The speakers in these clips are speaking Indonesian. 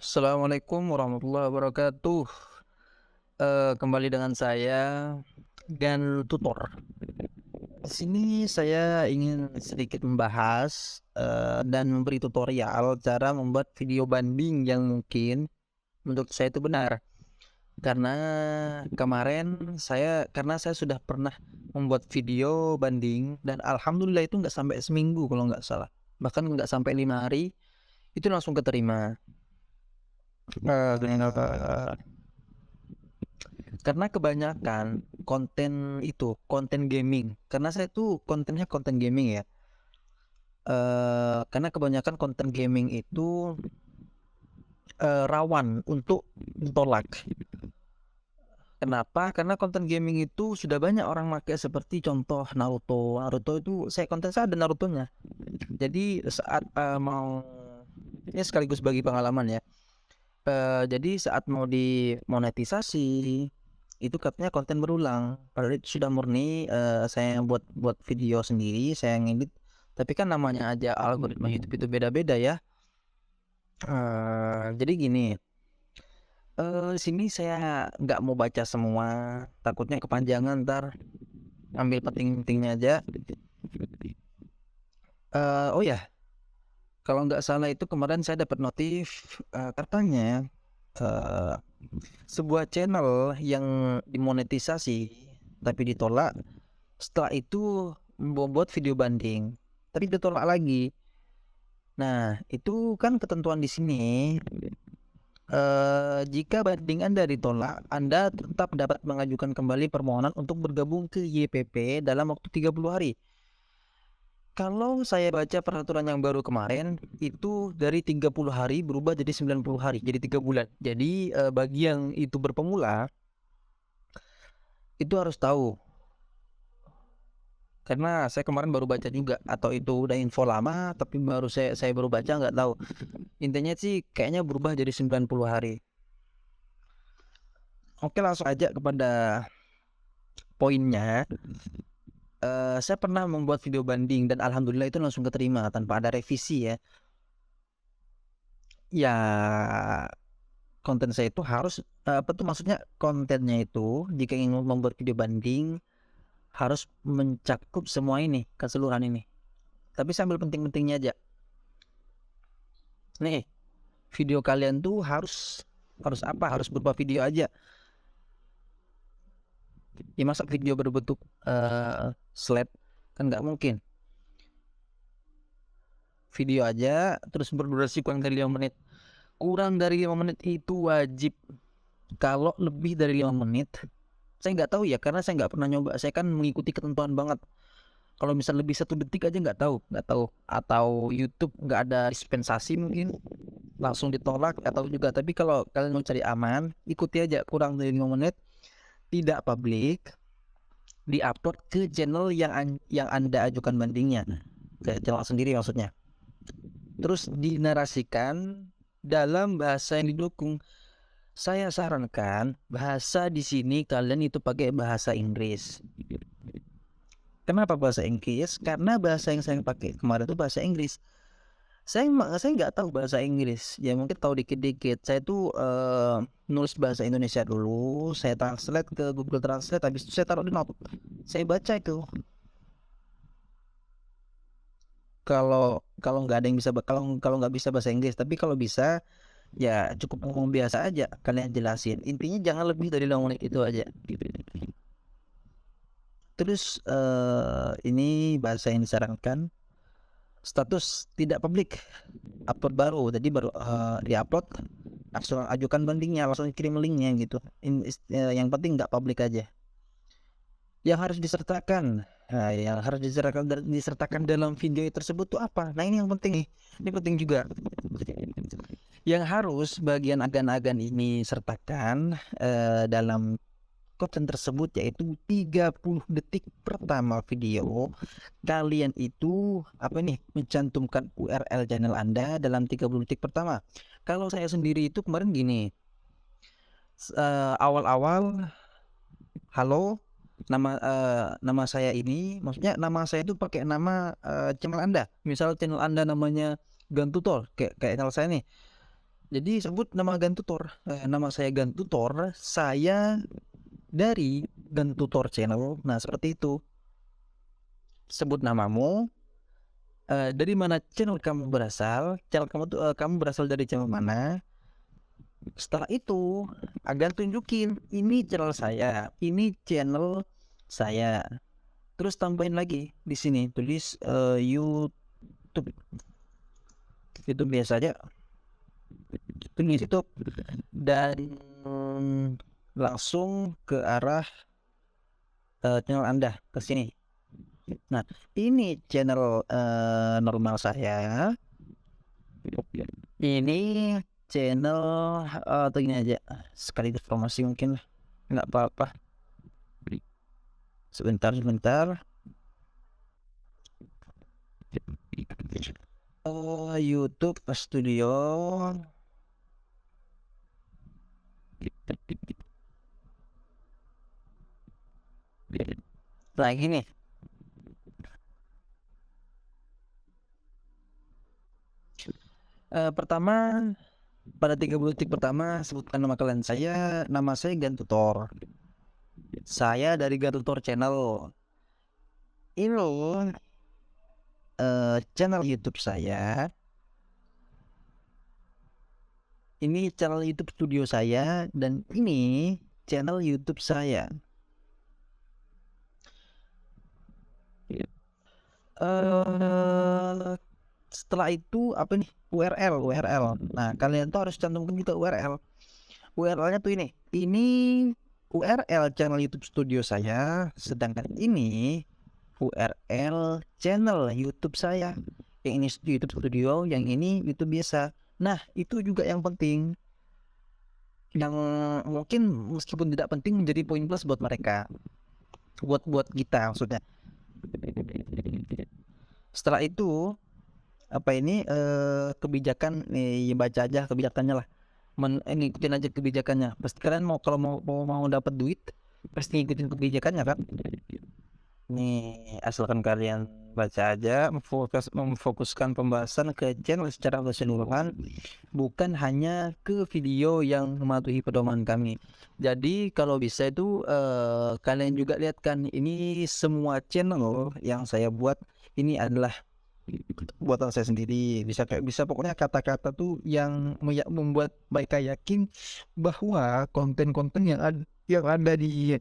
Assalamualaikum warahmatullahi wabarakatuh. Kembali dengan saya Gan Tutor. Di sini saya ingin sedikit membahas dan memberi tutorial cara membuat video banding yang mungkin menurut saya itu benar. Karena saya sudah pernah membuat video banding dan alhamdulillah itu nggak sampai seminggu kalau nggak salah, bahkan nggak sampai 5 hari itu langsung keterima. Eh, Karena kebanyakan konten itu konten gaming, karena saya tuh kontennya konten gaming ya. Karena kebanyakan konten gaming itu rawan untuk ditolak. Kenapa? Karena konten gaming itu sudah banyak orang pakai, seperti contoh Naruto. Naruto itu konten saya ada Narutonya. Jadi saat mau, ini sekaligus bagi pengalaman ya. Jadi saat mau dimonetisasi itu katanya konten berulang, padahal itu sudah murni saya buat video sendiri, saya ngedit. Tapi kan namanya aja algoritma YouTube itu beda-beda ya. Jadi gini, sini saya nggak mau baca semua, takutnya kepanjangan, ntar ambil penting-pentingnya aja. Oh ya, kalau nggak salah itu kemarin saya dapat notif, katanya sebuah channel yang dimonetisasi tapi ditolak, setelah itu membuat video banding tapi ditolak lagi. Nah, itu kan ketentuan di sini, jika banding Anda ditolak, Anda tetap dapat mengajukan kembali permohonan untuk bergabung ke YPP dalam waktu 30 hari. Kalau saya baca peraturan yang baru kemarin, itu dari 30 hari berubah jadi 90 hari, jadi 3 bulan. Jadi bagi yang itu berpemula, itu harus tahu. Karena saya kemarin baru baca juga, atau itu udah info lama, tapi saya baru baca, nggak tahu. Intinya sih kayaknya berubah jadi 90 hari. Oke, langsung aja kepada poinnya. Saya pernah membuat video banding dan alhamdulillah itu langsung keterima tanpa ada revisi ya. Ya, konten saya itu harus apa tuh maksudnya, kontennya itu jika ingin membuat video banding harus mencakup semua ini, keseluruhan ini. Tapi sambil penting-pentingnya aja. Nih, video kalian tuh harus apa? Harus berupa video aja. Ya masa video berbentuk slide, kan nggak mungkin. Video aja terus berdurasi kurang dari 5 menit. Kurang dari 5 menit itu wajib. Kalau lebih dari 5 menit, saya nggak tahu ya, karena saya nggak pernah nyoba. Saya kan mengikuti ketentuan banget. Kalau misal lebih 1 detik aja nggak tahu. Atau YouTube nggak ada dispensasi mungkin langsung ditolak atau juga. Tapi kalau kalian mau cari aman, ikuti aja kurang dari 5 menit, tidak publik, diupload ke channel yang Anda ajukan bandingnya, ke channel sendiri maksudnya. Terus dinarasikan dalam bahasa yang didukung. Saya sarankan bahasa di sini kalian itu pakai bahasa Inggris. Kenapa bahasa Inggris? Karena bahasa yang saya pakai kemarin itu bahasa Inggris. Saya nggak tahu bahasa Inggris. Ya mungkin tahu dikit-dikit. Saya tuh nulis bahasa Indonesia dulu, saya translate ke Google Translate, habis itu saya taruh di note. Saya baca itu. Kalau kalau nggak ada yang bisa, kalau nggak bisa bahasa Inggris, tapi kalau bisa ya cukup ngomong biasa aja, kalian jelasin. Intinya jangan lebih dari 5 menit itu aja. Terus ini bahasa yang disarankan, status tidak publik, upload baru. Jadi baru diupload, langsung ajukan bandingnya, langsung kirim linknya gitu. Yang penting nggak publik aja. Yang harus disertakan, disertakan dalam video tersebut tuh apa? Nah ini yang penting nih, ini penting juga. Yang harus bagian agan-agan ini sertakan dalam konten tersebut, yaitu 30 detik pertama video kalian itu apa nih, mencantumkan URL channel Anda dalam 30 detik pertama. Kalau saya sendiri itu kemarin gini, awal-awal halo nama saya ini, maksudnya nama saya itu pakai nama channel Anda. Misal channel Anda namanya Gantutor, kayak channel saya nih. Jadi sebut nama Gantutor. Nama saya Gantutor, saya dari Gantutor Channel. Nah, seperti itu. Sebut namamu, dari mana channel kamu berasal, channel kamu tuh kamu berasal dari channel mana. Setelah itu akan tunjukin ini channel saya, ini channel saya. Terus tambahin lagi di sini tulis YouTube. Itu biasa aja. Tulis YouTube dan langsung ke arah channel Anda ke sini. Nah, ini channel normal saya. Ini channel atau gini aja, sekali promosi mungkin lah, nggak apa-apa. Sebentar. YouTube Studio. Nah, gini. Pertama, pada 30 detik pertama sebutkan nama kalian. Nama saya Gantutor. Saya dari Gantutor Channel. Ini loh channel YouTube saya. Ini channel YouTube studio saya dan ini channel YouTube saya. Setelah itu apa nih? URL. Nah, kalian tuh harus cantumkan juga URL. URL-nya tuh ini. Ini URL channel YouTube studio saya, sedangkan ini URL channel YouTube saya. Yang ini YouTube studio, yang ini YouTube biasa. Nah, itu juga yang penting. Yang mungkin meskipun tidak penting menjadi poin plus buat mereka. Buat kita maksudnya. Setelah itu apa ini kebijakan nih, baca aja kebijakannya lah. Ngikutin aja kebijakannya. Pasti kalian kalau mau dapat duit pasti ngikutin kebijakannya kan. Nih, asalkan kalian baca aja, memfokuskan pembahasan ke channel secara keseluruhan, bukan hanya ke video yang mematuhi pedoman kami. Jadi kalau bisa itu kalian juga lihat kan, ini semua channel yang saya buat ini adalah buatan saya sendiri. Bisa pokoknya kata-kata tuh yang membuat mereka yakin bahwa konten-konten yang ada di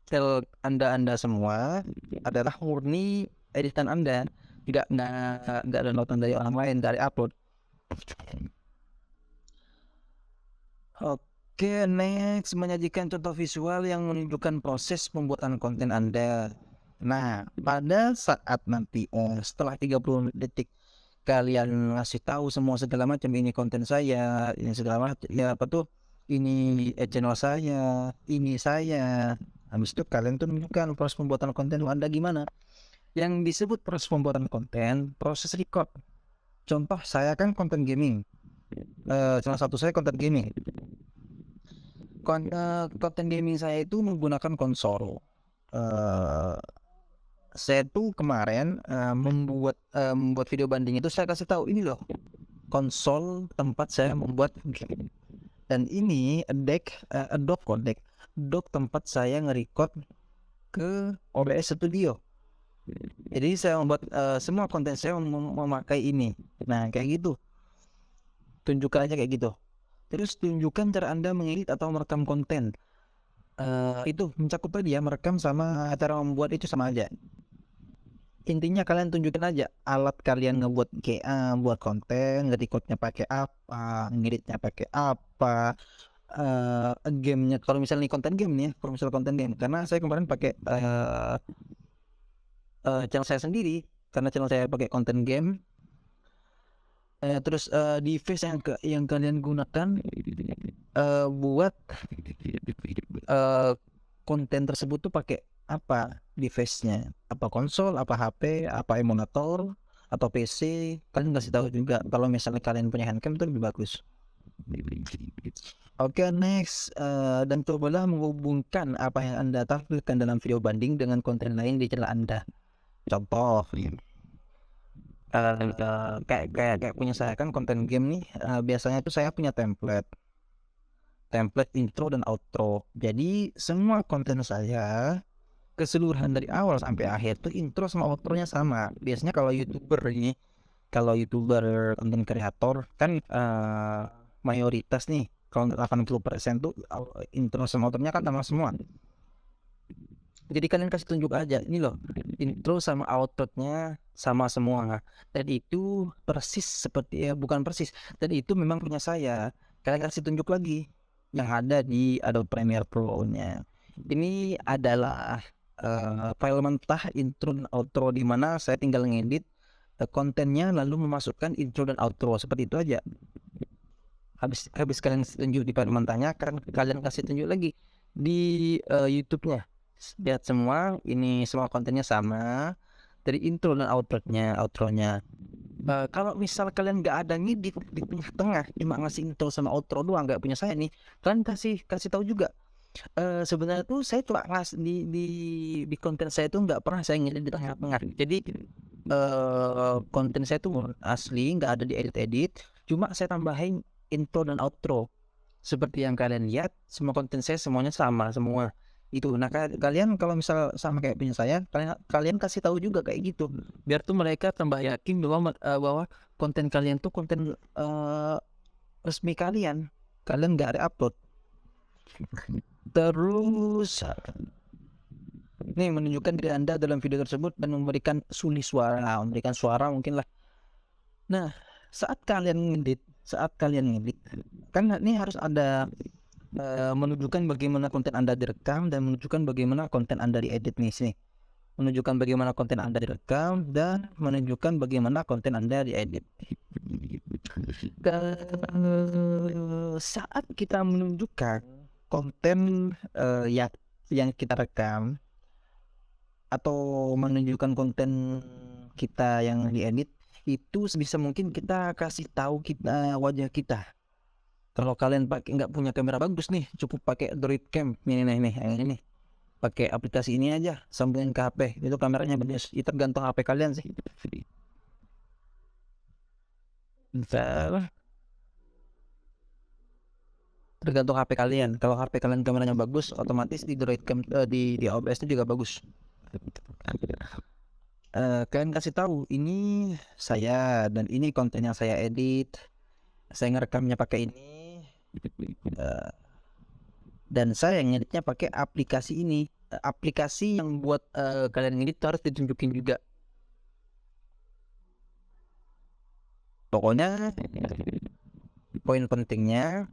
channel Anda semua adalah murni editan Anda, tidak ada notan dari orang lain, dari upload. Oke, next, menyajikan contoh visual yang menunjukkan proses pembuatan konten Anda. Nah, pada saat nanti setelah 30 detik kalian ngasih tahu semua segala macam, ini konten saya, ini segala macam, ya apa tuh, ini channel saya, ini saya. Habis itu kalian tuh menunjukkan proses pembuatan konten Anda gimana. Yang disebut proses pembuatan konten, proses record. Contoh saya kan konten gaming. Salah satu saya konten gaming. Konten gaming saya itu menggunakan konsol. Saya tuh kemarin membuat video banding itu, saya kasih tahu ini loh konsol tempat saya membuat game. Dan ini dock tempat saya nge-record ke OBS Studio. Jadi saya membuat semua konten saya memakai ini. Nah, kayak gitu. Tunjukkan aja kayak gitu. Terus tunjukkan cara Anda mengedit atau merekam konten. Itu mencakup tadi ya, merekam sama cara membuat itu sama aja. Intinya kalian tunjukin aja alat kalian ngebuat buat konten, nge-recordnya pakai apa, ngeditnya pakai apa, gamenya. Kalau misalnya konten game nih, kalau misalnya konten game, karena saya kemarin pakai channel saya sendiri, karena channel saya pakai konten game. Terus device yang kalian gunakan buat konten tersebut tuh pakai apa device-nya, apa konsol, apa HP, apa emulator, atau PC. Kalian kasih tahu juga. Kalau misalnya kalian punya handcam itu lebih bagus. Oke, next, dan cobalah menghubungkan apa yang Anda tampilkan dalam video banding dengan konten lain di channel Anda. Contoh, kayak kayak kayak punya saya kan konten game nih, biasanya tuh saya punya template intro dan outro. Jadi semua konten saya keseluruhan dari awal sampai akhir tuh intro sama outronya sama. Biasanya kalau youtuber konten kreator kan mayoritas nih, kalau 80% tuh intro sama outronya kan sama semua. Jadi kalian kasih tunjuk aja, ini loh intro sama outro-nya sama semua, dan itu persis seperti bukan persis, dan itu memang punya saya. Kalian kasih tunjuk lagi yang ada di Adobe Premiere Pro-nya. Ini adalah file mentah intro dan outro, di mana saya tinggal ngedit kontennya lalu memasukkan intro dan outro seperti itu aja. Habis kalian tunjuk di file mentahnya, kalian kasih tunjuk lagi di YouTube-nya. Lihat semua, ini semua kontennya sama dari intro dan outronya. Kalau misal kalian nggak ada ngedit di tengah, cuma ngasih intro sama outro doang, nggak punya saya nih, kalian kasih tahu juga. Sebenarnya tuh saya cuma di konten saya tuh nggak pernah saya ngedit di tengah-tengah. Jadi konten saya tuh asli nggak ada di edit, cuma saya tambahin intro dan outro. Seperti yang kalian lihat, semua konten saya semuanya sama semua itu. Nah, kalian kalau misal sama kayak punya saya, kalian kasih tahu juga kayak gitu, biar tuh mereka tambah yakin bahwa konten kalian tuh konten resmi kalian nggak ada upload. Terus nih, menunjukkan diri Anda dalam video tersebut dan memberikan suara mungkin lah. Nah, saat kalian ngedit kan ini harus ada menunjukkan bagaimana konten Anda direkam dan menunjukkan bagaimana konten Anda diedit nih sini. Menunjukkan bagaimana konten Anda direkam dan menunjukkan bagaimana konten Anda diedit. Saat kita menunjukkan konten yang kita rekam atau menunjukkan konten kita yang diedit, itu sebisa mungkin kita kasih tahu wajah kita. Kalau kalian nggak punya kamera bagus nih, cukup pakai Android Cam ini nih, pakai aplikasi ini aja, sambungin ke HP, itu kameranya bagus. Itu tergantung HP kalian sih. Bentar. Tergantung HP kalian. Kalau HP kalian kameranya bagus, otomatis di Android Cam di OBS itu juga bagus. Kalian kasih tahu ini saya dan ini konten yang saya edit, saya ngerekamnya pakai ini, dan saya ngeditnya pakai aplikasi ini. Aplikasi yang buat kalian ngedit harus ditunjukin juga. Pokoknya poin pentingnya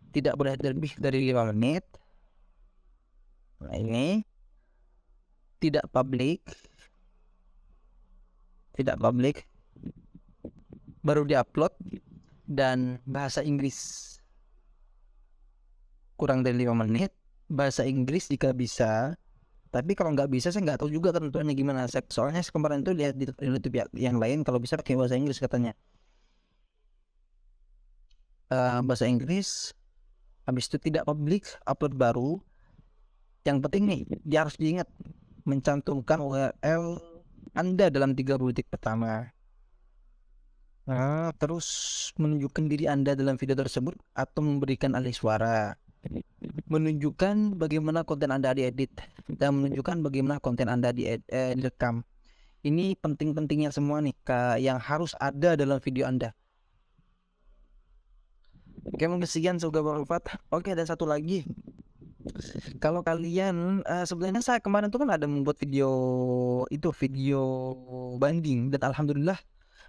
tidak boleh lebih dari 5 menit. Nah, ini tidak publik baru diupload, dan bahasa Inggris kurang dari 5 menit, bahasa Inggris jika bisa. Tapi kalau nggak bisa, saya nggak tahu juga tentunya gimana. Soalnya kemarin itu lihat di YouTube yang lain, kalau bisa pakai bahasa Inggris katanya. Bahasa Inggris, habis itu tidak publik, upload baru. Yang penting nih, dia harus diingat mencantumkan URL Anda dalam 30 detik pertama. Terus menunjukkan diri Anda dalam video tersebut atau memberikan alih suara, menunjukkan bagaimana konten Anda diedit, dan menunjukkan bagaimana konten Anda direkam. Ini penting-pentingnya semua nih, yang harus ada dalam video Anda. Oke, mungkin sekian, semoga bermanfaat. Oke, ada satu lagi. Kalau kalian sebenarnya saya kemarin tuh kan ada membuat video banding, dan alhamdulillah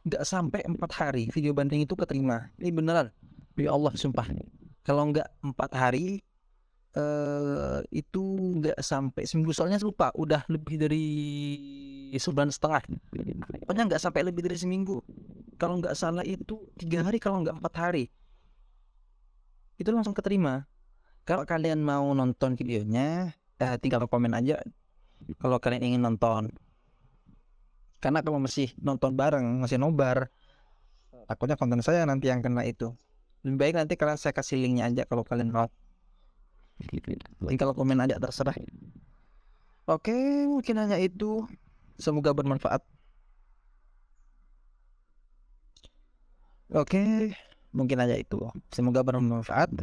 nggak sampai 4 hari video banding itu keterima. Ini beneran, ya Allah sumpah. Kalau nggak 4 hari itu nggak sampai seminggu, soalnya lupa udah lebih dari sebulan setengah. Pokoknya nggak sampai lebih dari seminggu. Kalau nggak salah itu 3 hari, kalau nggak 4 hari itu langsung keterima. Kalau kalian mau nonton videonya, tinggal komen aja kalau kalian ingin nonton. Karena kalau masih nonton bareng, masih nobar, takutnya konten saya nanti yang kena itu. Lebih baik nanti kalian saya kasih linknya aja kalau kalian mau. Tapi kalau komen aja terserah. Oke, mungkin hanya itu. Semoga bermanfaat. Oke, mungkin aja itu. Semoga bermanfaat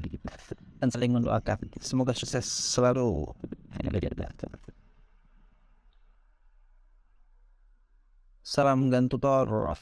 dan saling mendoakan. Semoga sukses selalu. Salam Gantutor.